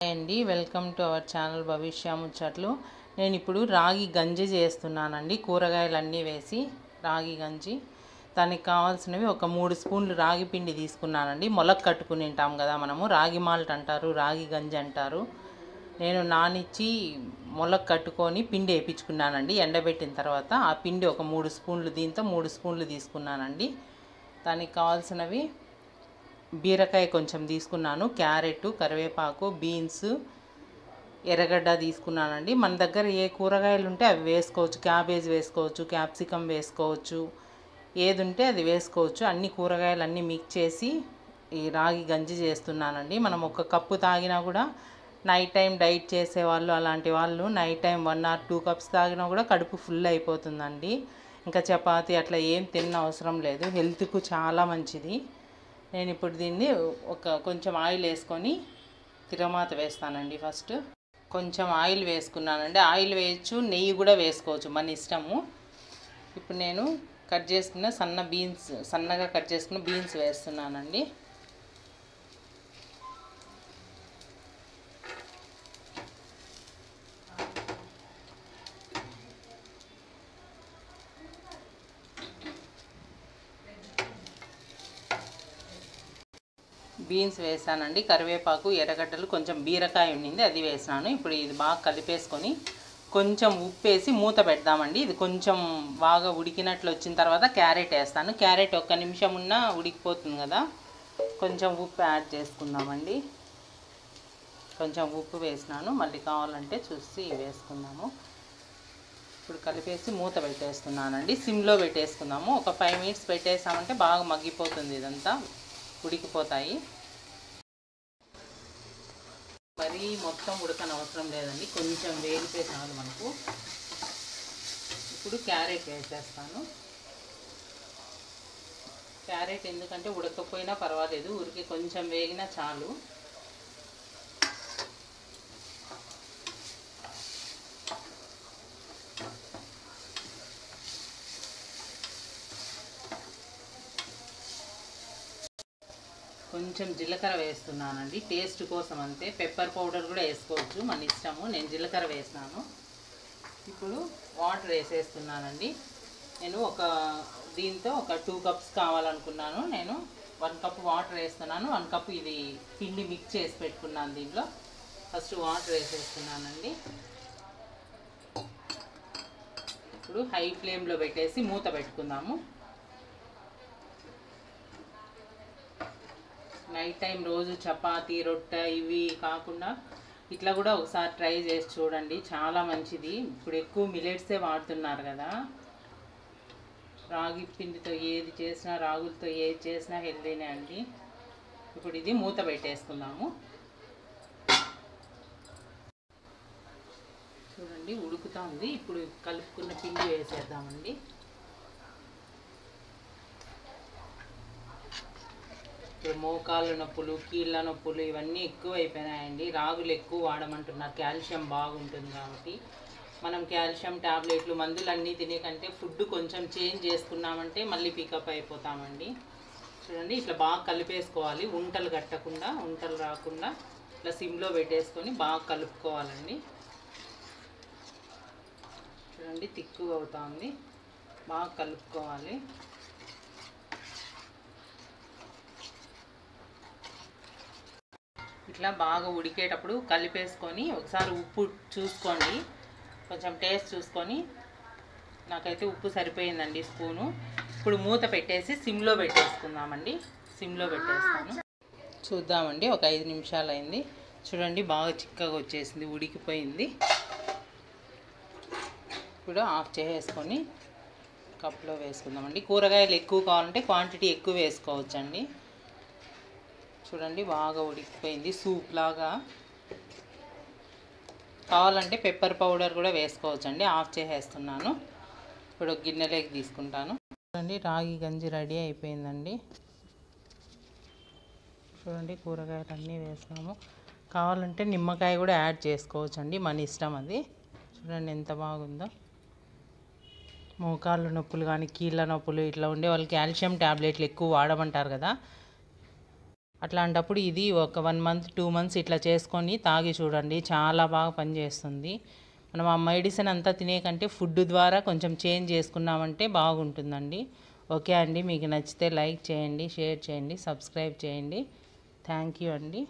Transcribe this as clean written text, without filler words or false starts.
అండి welcome to our channel భవిష్య ముచ్చట్లు. నేను ఇప్పుడు రాగి గంజి చేస్తున్నానండి. కూరగాయలన్నీ వేసి రాగి గంజి. దానికి కావాల్సినవి ఒక 3 స్పూన్లు రాగి పిండి తీసుకున్నానండి. మొలక కట్టుకుని తింటాం కదా మనము, రాగి మాల్ట్ అంటారు, రాగి గంజి అంటారు. నేను నానిచ్చి మొలక కట్టుకొని పిండి వేయించుకున్నానండి. ఎండబెట్టిన తర్వాత ఆ పిండి ఒక 3 స్పూన్లు, దీంతో 3 స్పూన్లు తీసుకున్నానండి. దానికి కావాల్సినవి బీరకాయ కొంచెం తీసుకున్నాను, క్యారెట్, కరివేపాకు, బీన్స్, ఎర్రగడ్డ తీసుకున్నానండి. మన దగ్గర ఏ కూరగాయలు ఉంటే అవి వేసుకోవచ్చు. క్యాబేజ్ వేసుకోవచ్చు, క్యాప్సికమ్ వేసుకోవచ్చు, ఏది ఉంటే అది వేసుకోవచ్చు. అన్ని కూరగాయలు అన్నీ మిక్స్ చేసి ఈ రాగి గంజి చేస్తున్నానండి. మనం ఒక కప్పు తాగినా కూడా, నైట్ టైం డైట్ చేసేవాళ్ళు అలాంటి వాళ్ళు నైట్ టైం 1 or 2 కప్స్ తాగినా కూడా కడుపు ఫుల్ అయిపోతుందండి. ఇంకా చపాతీ అట్లా ఏం తిన్న అవసరం లేదు, హెల్త్కు చాలా మంచిది. నేను ఇప్పుడు దీన్ని కొంచెం ఆయిల్ వేసుకొని తిరగమాత వేస్తానండి. ఫస్ట్ కొంచెం ఆయిల్ వేసుకున్నానండి. ఆయిల్ వేయచ్చు, నెయ్యి కూడా వేసుకోవచ్చు, మన ఇష్టము. ఇప్పుడు నేను సన్నగా కట్ చేసుకున్న బీన్స్ వేస్తున్నానండి. బీన్స్ వేసానండి. కరివేపాకు, ఎర్రగడ్డలు, కొంచెం బీరకాయ ఉండింది, అది వేసాను. ఇప్పుడు ఇది బాగా కలిపేసుకొని కొంచెం ఉప్పు వేసి మూత పెడదామండి. ఇది కొంచెం బాగా ఉడికినట్లు వచ్చిన తర్వాత క్యారెట్ వేస్తాను. క్యారెట్ 1 నిమిషం ఉన్నా ఉడికిపోతుంది కదా. కొంచెం ఉప్పు యాడ్ చేసుకుందామండి. కొంచెం ఉప్పు వేసినాను, మళ్ళీ కావాలంటే చూసి వేసుకుందాము. ఇప్పుడు కలిపేసి మూత పెట్టేస్తున్నానండి. సిమ్లో పెట్టేసుకుందాము. ఒక 5 minutes పెట్టేసామంటే బాగా మగ్గిపోతుంది, ఇదంతా ఉడికిపోతాయి. మరీ మొత్తం ఉడకనవసరం లేదండి, కొంచెం వేగితే చాలు మనకు. ఇప్పుడు క్యారెట్ వేసేస్తాను. క్యారెట్ ఎందుకంటే ఉడకపోయినా పర్వాలేదు, ఉడికి కొంచెం వేగినా చాలు. కొంచెం జీలకర్ర వేస్తున్నానండి, టేస్ట్ కోసం అంతే. పెప్పర్ పౌడర్ కూడా వేసుకోవచ్చు, మన ఇష్టము. నేను జీలకర్ర వేసినాను. ఇప్పుడు వాటర్ వేసేస్తున్నానండి. నేను దీంతో ఒక 2 కప్స్ కావాలనుకున్నాను. నేను 1 కప్ వాటర్ వేస్తున్నాను. 1 కప్ ఇది పిండి మిక్స్ చేసి పెట్టుకున్నాను. దీంట్లో ఫస్ట్ వాటర్ వేసేస్తున్నానండి. ఇప్పుడు హై ఫ్లేమ్లో పెట్టేసి మూత పెట్టుకుందాము. నైట్ టైం రోజు చపాతీ, రొట్టె ఇవి కాకుండా ఇట్లా కూడా ఒకసారి ట్రై చేసి చూడండి, చాలా మంచిది. ఇప్పుడు ఎక్కువ మిలెట్సే వాడుతున్నారు కదా. రాగి పిండితో ఏది చేసినా, రాగులతో ఏది చేసినా హెల్తీనే అండి. ఇప్పుడు ఇది మూత పెట్టేసుకుందాము. చూడండి ఉడుకుతా ఉంది. ఇప్పుడు కలుపుకున్న పిండి వేసేద్దామండి. ఇప్పుడు మోకాళ్ళ నొప్పులు, కీళ్ళ నొప్పులు ఇవన్నీ ఎక్కువ అయిపోయినాయండి. రాగులు ఎక్కువ వాడమంటున్నారు, కాల్షియం బాగుంటుంది కాబట్టి. మనం కాల్షియం టాబ్లెట్లు, మందులు అన్నీ తినే కంటే ఫుడ్ కొంచెం చేంజ్ చేసుకున్నామంటే మళ్ళీ పికప్ అయిపోతామండి. చూడండి ఇట్లా బాగా కలిపేసుకోవాలి, ఉంటలు కట్టకుండా, ఉంటలు రాకుండా ఇట్లా సిమ్లో పెట్టేసుకొని బాగా కలుపుకోవాలండి. చూడండి తిక్కుగా అవుతుంది, బాగా కలుపుకోవాలి. ఇట్లా బాగా ఉడికేటప్పుడు కలిపేసుకొని ఒకసారి ఉప్పు చూసుకోండి, కొంచెం టేస్ట్ చూసుకొని. నాకైతే ఉప్పు సరిపోయిందండి, స్పూను. ఇప్పుడు మూత పెట్టేసి సిమ్లో పెట్టేసుకుందామండి. సిమ్లో పెట్టేస్తాను. చూద్దామండి, ఒక 5 నిమిషాలు అయింది. చూడండి బాగా చిక్కగా వచ్చేసింది, ఉడికిపోయింది. ఇప్పుడు ఆఫ్ చేసేసుకొని కప్లో వేసుకుందామండి. కూరగాయలు ఎక్కువ కావాలంటే క్వాంటిటీ ఎక్కువ వేసుకోవచ్చండి. చూడండి బాగా ఉడికిపోయింది, సూప్ లాగా. కావాలంటే పెప్పర్ పౌడర్ కూడా వేసుకోవచ్చండి. ఆఫ్ చేసేస్తున్నాను. ఇప్పుడు గిన్నెలోకి తీసుకుంటాను. చూడండి రాగి గంజి రెడీ అయిపోయిందండి. చూడండి కూరగాయలు అన్నీ వేసాము. కావాలంటే నిమ్మకాయ కూడా యాడ్ చేసుకోవచ్చండి, మన ఇష్టం అది. చూడండి ఎంత బాగుందో. మోకాళ్ళ నొప్పులు కానీ, కీళ్ళ నొప్పులు ఇట్లా ఉండే వాళ్ళు కాల్షియం ట్యాబ్లెట్లు ఎక్కువ వాడమంటారు కదా. అట్లాంటప్పుడు ఇది ఒక 1 మంత్ 2 మంత్స్ ఇట్లా చేసుకొని తాగి చూడండి, చాలా బాగా పనిచేస్తుంది. మనం ఆ మెడిసిన్ అంతా తినే కంటే ఫుడ్ ద్వారా కొంచెం చేంజ్ చేసుకున్నామంటే బాగుంటుందండి. ఓకే అండి, మీకు నచ్చితే లైక్ చేయండి, షేర్ చేయండి, సబ్స్క్రైబ్ చేయండి. థ్యాంక్ యూ అండి.